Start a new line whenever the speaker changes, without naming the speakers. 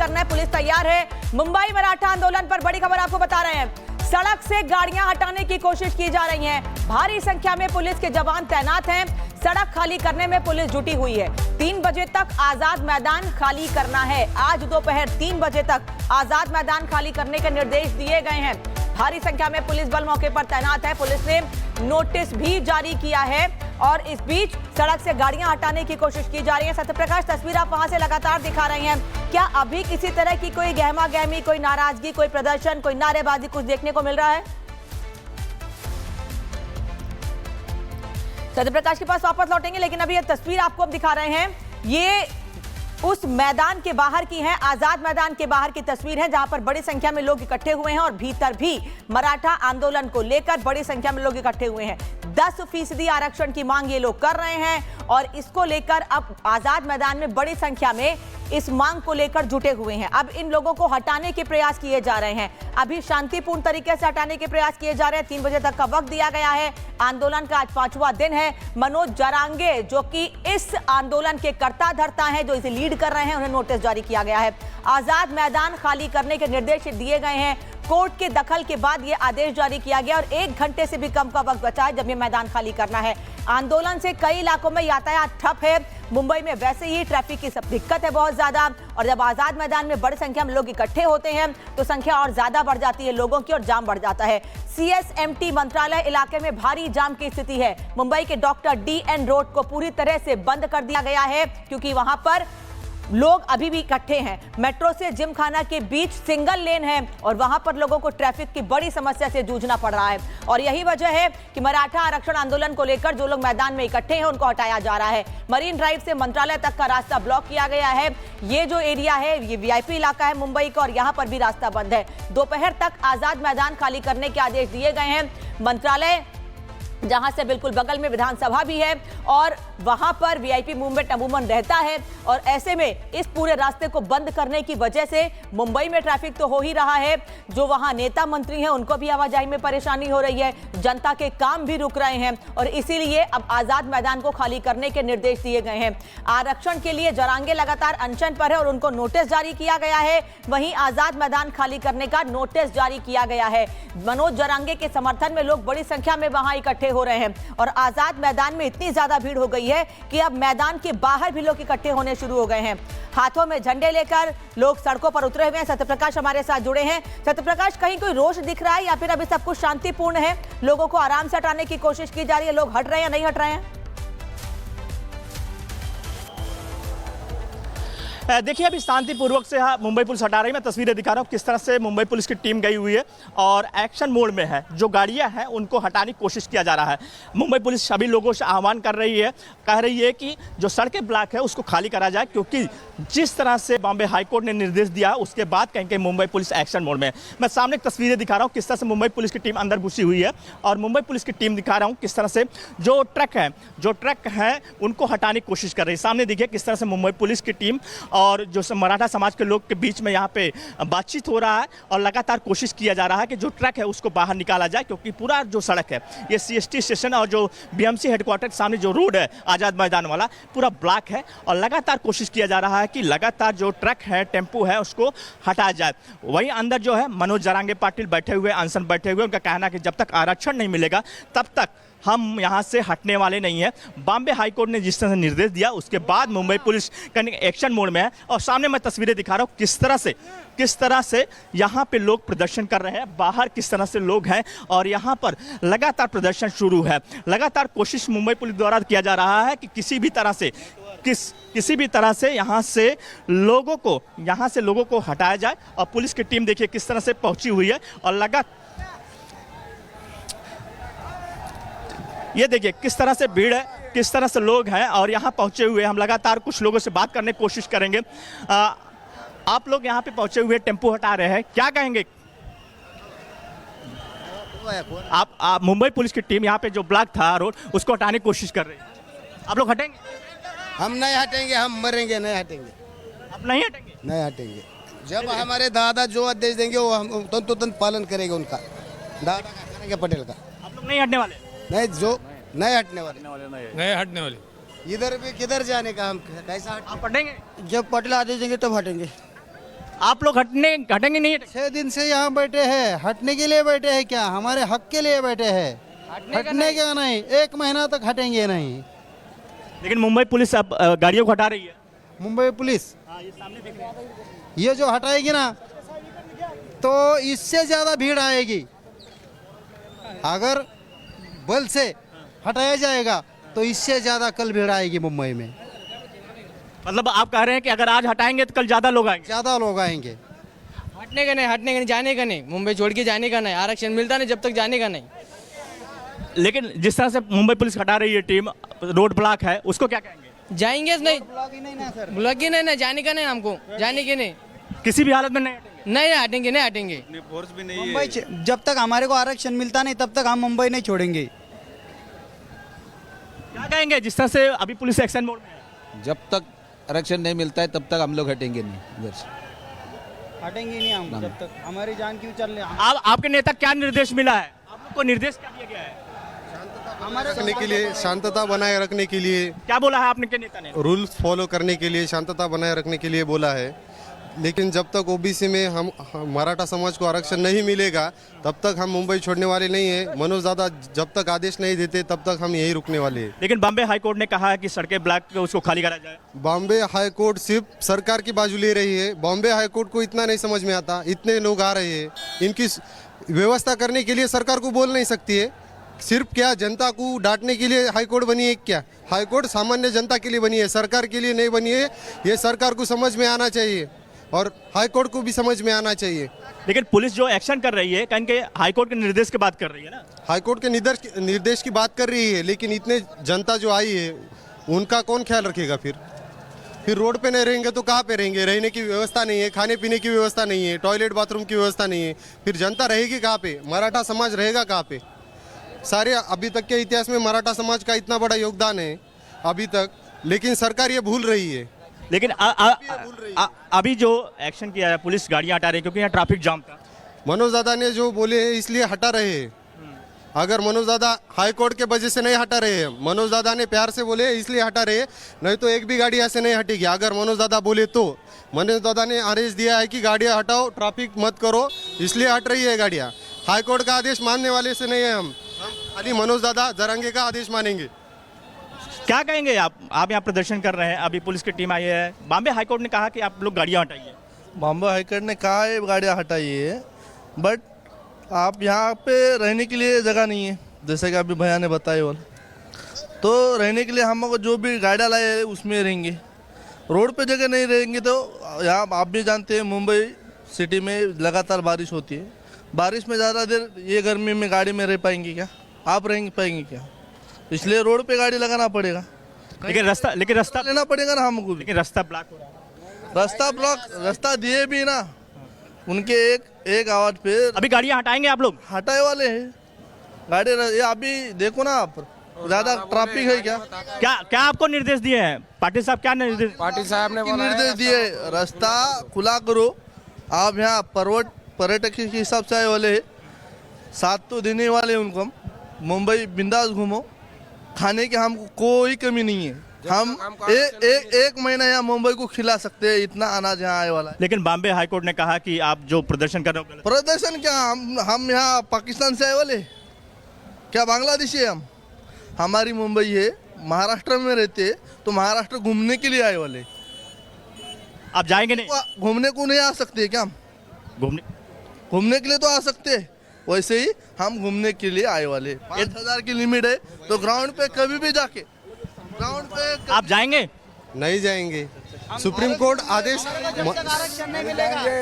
करना है, पुलिस तैयार है। मुंबई मराठा आंदोलन पर बड़ी खबर आपको बता रहे हैं। सड़क से गाड़ियां हटाने की कोशिश की जा रही है। भारी संख्या में पुलिस के जवान तैनात हैं। सड़क खाली करने में पुलिस जुटी हुई है। 3 बजे तक आजाद मैदान खाली करना है। आज दोपहर 3 बजे तक आजाद मैदान खाली करने के निर्देश दिए गए हैं। भारी संख्या में पुलिस बल मौके पर तैनात है। पुलिस ने नोटिस भी जारी किया है और इस बीच सड़क से गाड़ियां हटाने की कोशिश की जा रही है। सत्यप्रकाश, तस्वीर आप वहां से लगातार दिखा रहे हैं। क्या अभी किसी तरह की कोई गहमा गहमी, कोई नाराजगी, कोई प्रदर्शन, कोई नारेबाजी कुछ देखने को मिल रहा है? सत्यप्रकाश के पास वापस लौटेंगे, लेकिन अभी ये तस्वीर आपको हम दिखा रहे हैं, ये उस मैदान के बाहर की है, आजाद मैदान के बाहर की तस्वीर है, जहां पर बड़ी संख्या में लोग इकट्ठे हुए हैं और भीतर भी मराठा आंदोलन को लेकर बड़ी संख्या में लोग इकट्ठे हुए हैं। 10% आरक्षण की मांग ये लोग कर रहे हैं और इसको लेकर अब आजाद मैदान में बड़ी संख्या में इस मांग को लेकर जुटे हुए हैं। अब इन लोगों को हटाने के प्रयास किए जा रहे हैं। अभी शांतिपूर्ण तरीके से हटाने के प्रयास किए जा रहे हैं। 3 बजे तक का वक्त दिया गया है। आंदोलन का आज 5वां दिन है। मनोज जरांगे, जो कि इस आंदोलन के कर्ता धर्ता हैं, जो इसे लीड कर रहे हैं, उन्हें नोटिस जारी किया गया है। आजाद मैदान खाली करने के निर्देश दिए गए हैं। कोर्ट के दखल के बाद यह आदेश जारी किया गया और 1 घंटे से भी कम का वक्त बचा है जब यह मैदान खाली करना है। आंदोलन से कई इलाकों में यातायात ठप है। मुंबई में वैसे ही ट्रैफिक की सब दिक्कत है बहुत ज्यादा, और जब आजाद मैदान में बड़ी संख्या में लोग इकट्ठे होते हैं तो संख्या और ज्यादा बढ़ जाती है लोगों की और जाम बढ़ जाता है। CSMT मंत्रालय इलाके में भारी जाम की स्थिति है। मुंबई के डॉक्टर DN रोड को पूरी तरह से बंद कर दिया गया है क्योंकि वहां पर लोग अभी भी इकट्ठे हैं। मेट्रो से जिमखाना के बीच सिंगल लेन है और वहां पर लोगों को ट्रैफिक की बड़ी समस्या से जूझना पड़ रहा है और यही वजह है कि मराठा आरक्षण आंदोलन को लेकर जो लोग मैदान में इकट्ठे हैं उनको हटाया जा रहा है। मरीन ड्राइव से मंत्रालय तक का रास्ता ब्लॉक किया गया है। ये जो एरिया है ये VIP इलाका है मुंबई का और यहां पर भी रास्ता बंद है। दोपहर तक आजाद मैदान खाली करने के आदेश दिए गए हैं। मंत्रालय जहां से बिल्कुल बगल में विधानसभा भी है और वहां पर VIP मूवमेंट अमूमन रहता है और ऐसे में इस पूरे रास्ते को बंद करने की वजह से मुंबई में ट्रैफिक तो हो ही रहा है। जो वहां नेता मंत्री हैं उनको भी आवाजाही में परेशानी हो रही है। जनता के काम भी रुक रहे हैं और इसीलिए अब आजाद मैदान को खाली करने के निर्देश दिए गए हैं। आरक्षण के लिए जरांगे लगातार अनशन पर है और उनको नोटिस जारी किया गया है। वहीं आजाद मैदान खाली करने का नोटिस जारी किया गया है। मनोज जरांगे के समर्थन में लोग बड़ी संख्या में वहां इकट्ठे हो रहे हैं और आजाद मैदान में इतनी ज्यादा भीड़ हो गई है कि अब मैदान के बाहर भी लोग इकट्ठे होने शुरू हो गए हैं। हाथों में झंडे लेकर लोग सड़कों पर उतरे हुए हैं। सत्यप्रकाश हमारे साथ जुड़े हैं। सत्यप्रकाश, कहीं कोई रोष दिख रहा है या फिर अभी सब कुछ शांतिपूर्ण है? लोगों को आराम से हटाने की कोशिश की जा रही है, लोग हट रहे हैं या नहीं हट रहे हैं?
देखिए, अभी शांतिपूर्वक से मुंबई पुलिस हटा रही है। मैं तस्वीरें दिखा रहा हूँ किस तरह से मुंबई पुलिस की टीम गई हुई है और एक्शन मोड में है। जो गाड़ियां हैं उनको हटाने की कोशिश किया जा रहा है। मुंबई पुलिस सभी लोगों से आह्वान कर रही है, कह रही है कि जो सड़कें ब्लॉक है उसको खाली करा जाए, क्योंकि जिस तरह से बॉम्बे हाईकोर्ट ने निर्देश दिया उसके बाद कहीं कहीं मुंबई पुलिस एक्शन मोड में है। मैं सामने तस्वीरें दिखा रहा हूँ किस तरह से मुंबई पुलिस की टीम अंदर घुसी हुई है और मुंबई पुलिस की टीम दिखा रहा हूँ किस तरह से जो ट्रक है उनको हटाने की कोशिश कर रही है। सामने देखिए किस तरह से मुंबई पुलिस की टीम और जो मराठा समाज के लोग के बीच में यहाँ पे बातचीत हो रहा है और लगातार कोशिश किया जा रहा है कि जो ट्रक है उसको बाहर निकाला जाए, क्योंकि पूरा जो सड़क है ये CST स्टेशन और जो BMC हेडक्वार्टर के सामने जो रोड है आजाद मैदान वाला पूरा ब्लॉक है और लगातार कोशिश किया जा रहा है कि लगातार जो ट्रक है, टेम्पो है, उसको हटाया जाए। वहीं अंदर जो है मनोज जरांगे पाटिल बैठे हुए, अनशन बैठे हुए। उनका कहना है कि जब तक आरक्षण नहीं मिलेगा तब तक हम यहाँ से हटने वाले नहीं हैं। बॉम्बे हाईकोर्ट ने जिस तरह से निर्देश दिया उसके बाद मुंबई पुलिस एक्शन मोड में है और सामने मैं तस्वीरें दिखा रहा हूँ किस तरह से यहाँ पे लोग प्रदर्शन कर रहे हैं। बाहर किस तरह से लोग हैं और यहाँ पर लगातार प्रदर्शन शुरू है। लगातार कोशिश मुंबई पुलिस द्वारा किया जा रहा है कि किसी भी तरह से यहाँ से लोगों को हटाया जाए और पुलिस की टीम देखिए किस तरह से पहुंची हुई है और ये देखिए किस तरह से भीड़ है, किस तरह से लोग हैं और यहाँ पहुँचे हुए। हम लगातार कुछ लोगों से बात करने की कोशिश करेंगे। आप लोग यहाँ पे पहुँचे हुए टेम्पो हटा रहे हैं, क्या कहेंगे? आप मुंबई पुलिस की टीम यहाँ पे जो ब्लॉक था रोड उसको हटाने की कोशिश कर रही है, आप लोग हटेंगे?
हम नहीं हटेंगे, हम मरेंगे, नहीं हटेंगे।
आप नहीं हटेंगे?
नहीं हटेंगे। जब हमारे दादा जो आदेश देंगे वो हम तुरंत पालन करेंगे उनका, दादा का करेंगे, पटेल का।
आप लोग नहीं हटने वाले?
नहीं, जो नहीं हटने वाले,
नहीं हटने वाले।
इधर भी किधर जाने का, हम कैसा
आप हटेंगे?
जब पटेल आदेश देंगे तब हटेंगे।
आप लोग हटेंगे नहीं?
6 दिन से यहाँ बैठे हैं, हटने के लिए बैठे हैं क्या? हमारे हक के लिए बैठे हैं, हटने का नहीं। 1 महीना तक हटेंगे नहीं।
लेकिन मुंबई पुलिस अब गाड़ियों को हटा रही है।
मुंबई पुलिस ये जो हटाएगी ना तो इससे ज्यादा भीड़ आएगी। अगर बल से हटाया जाएगा तो इससे ज्यादा कल भीड़ आएगी मुंबई में।
मतलब आप कह रहे हैं कि अगर आज हटाएंगे तो कल ज्यादा लोग आएंगे?
ज्यादा लोग आएंगे।
हटने का नहीं, जाने का नहीं, मुंबई छोड़ के जाने का नहीं। आरक्षण मिलता नहीं जब तक जाने का नहीं।
लेकिन जिस तरह से मुंबई पुलिस हटा रही है टीम, रोड ब्लॉक है, उसको क्या कहेंगे?
जाएंगे नहीं, ब्लॉक ही नहीं, जाने का नहीं, हमको जाने के नहीं,
किसी भी हालत में नहीं हटेंगे?
नहीं हटेंगे।
मुंबई जब तक हमारे को आरक्षण मिलता नहीं तब तक हम मुंबई नहीं छोड़ेंगे।
क्या कहेंगे जिस तरह से अभी पुलिस एक्शन मोड में है?
जब तक आरक्षण नहीं मिलता है तब तक हम लोग हटेंगे नहीं इधर से।
हटेंगे नहीं हम जब तक हमारी जान क्यों चल रही है।
आप आपके नेता क्या निर्देश मिला है? आप लोग को निर्देश क्या दिया गया है?
रखने के लिए, शांतता बनाए रखने के लिए,
क्या बोला है आपने के नेता ने?
रूल्स फॉलो करने के लिए, शांतता बनाए रखने के लिए बोला है। लेकिन जब तक ओबीसी में हम मराठा समाज को आरक्षण नहीं मिलेगा तब तक हम मुंबई छोड़ने वाले नहीं है। मनोज दादा जब तक आदेश नहीं देते तब तक हम यही रुकने वाले हैं।
लेकिन बॉम्बे हाई कोर्ट ने कहा है कि सड़कें ब्लॉक उसको खाली करा जाए।
बॉम्बे हाई कोर्ट सिर्फ सरकार की बाजू ले रही है। बॉम्बे हाई कोर्ट को इतना नहीं समझ में आता, इतने लोग आ रहे हैं, इनकी व्यवस्था करने के लिए सरकार को बोल नहीं सकती है। सिर्फ क्या जनता को डांटने के लिए हाई कोर्ट बनी है क्या? हाई कोर्ट सामान्य जनता के लिए बनी है, सरकार के लिए नहीं बनी है। ये सरकार को समझ में आना चाहिए और हाई कोर्ट को भी समझ में आना चाहिए।
लेकिन पुलिस जो एक्शन कर रही है कहीं हाई कोर्ट के निर्देश की बात कर रही है ना?
हाई कोर्ट के निर्देश की बात कर रही है, लेकिन इतने जनता जो आई है उनका कौन ख्याल रखेगा? फिर रोड पे नहीं रहेंगे तो कहाँ पे रहेंगे? रहने की व्यवस्था नहीं है, खाने पीने की व्यवस्था नहीं है, टॉयलेट बाथरूम की व्यवस्था नहीं है, फिर जनता रहेगी कहाँ पे? मराठा समाज रहेगा कहाँ पे? सारे अभी तक के इतिहास में मराठा समाज का इतना बड़ा योगदान है अभी तक, लेकिन सरकार ये भूल रही है।
लेकिन अभी जो एक्शन किया है, पुलिस गाड़ियां हटा रही है क्योंकि यहाँ ट्रैफिक जाम था।
मनोज दादा ने जो बोले हैं इसलिए हटा रहे हैं। अगर मनोज दादा हाई कोर्ट के वजह से नहीं हटा रहे हैं, मनोज दादा ने प्यार से बोले इसलिए हटा रहे हैं, नहीं तो एक भी गाड़ी ऐसे नहीं हटेगी। अगर मनोज दादा बोले तो मनोज दादा ने आदेश दिया है कि गाड़ियां हटाओ, ट्रैफिक मत करो, इसलिए हट रही है गाड़ियां। हाई कोर्ट का आदेश मानने वाले से नहीं है हम खाली मनोज दादा जरांगे का आदेश मानेंगे।
क्या कहेंगे आप यहाँ प्रदर्शन कर रहे हैं, अभी पुलिस की टीम आई है, बॉम्बे हाई कोर्ट ने कहा कि आप लोग गाड़ियां हटाइए।
बॉम्बे हाईकोर्ट ने कहा है गाड़ियाँ हटाइए, बट आप यहाँ पे रहने के लिए जगह नहीं है, जैसे कि अभी भैया ने बताया। और तो रहने के लिए हमको जो भी गाड़ियाँ लाए हैं उसमें रहेंगे। रोड पे जगह नहीं रहेंगे तो यहाँ आप भी जानते हैं मुंबई सिटी में लगातार बारिश होती है। बारिश में ज़्यादा देर ये गर्मी में गाड़ी में रह पाएंगे क्या? आप रह पाएंगे क्या? इसलिए रोड पे गाड़ी लगाना पड़ेगा।
लेकिन रास्ता
लेना पड़ेगा ना हमको भी।
लेकिन रास्ता ब्लॉक हो रहा है।
रास्ता दिए भी ना उनके एक आवाज पे
अभी गाड़ियां हटाएंगे आप लोग?
हटाए वाले हैं गाड़ी। ये अभी देखो ना आप, ज्यादा ट्रैफिक है क्या?
क्या आपको निर्देश दिए हैं पाटिल साहब? क्या निर्देश?
पाटिल साहब ने
निर्देश दिए रास्ता खुला करो। आप यहाँ पर्यटक के हिसाब से आए वाले 7 तो देने वाले उनको। हम मुंबई बिंदास घूमो, खाने के हमको कोई कमी नहीं है। हम एक महीना यहाँ मुंबई को खिला सकते हैं, इतना अनाज यहाँ आए वाला है।
लेकिन बॉम्बे हाई कोर्ट ने कहा कि आप जो प्रदर्शन कर रहे हो गलत।
प्रदर्शन क्या? हम यहाँ पाकिस्तान से आए वाले क्या? बांग्लादेशी है हम। हमारी मुंबई है, महाराष्ट्र में रहते तो महाराष्ट्र घूमने के लिए आए वाले।
आप जाएंगे नहीं?
घूमने को नहीं आ सकते क्या? हम घूमने के लिए तो आ सकते हैं, वैसे ही हम घूमने के लिए आए वाले। 5000 की लिमिट है तो ग्राउंड पे कभी भी जाके ग्राउंड पे
आप जाएंगे?
नहीं जाएंगे। सुप्रीम कोर्ट आदेश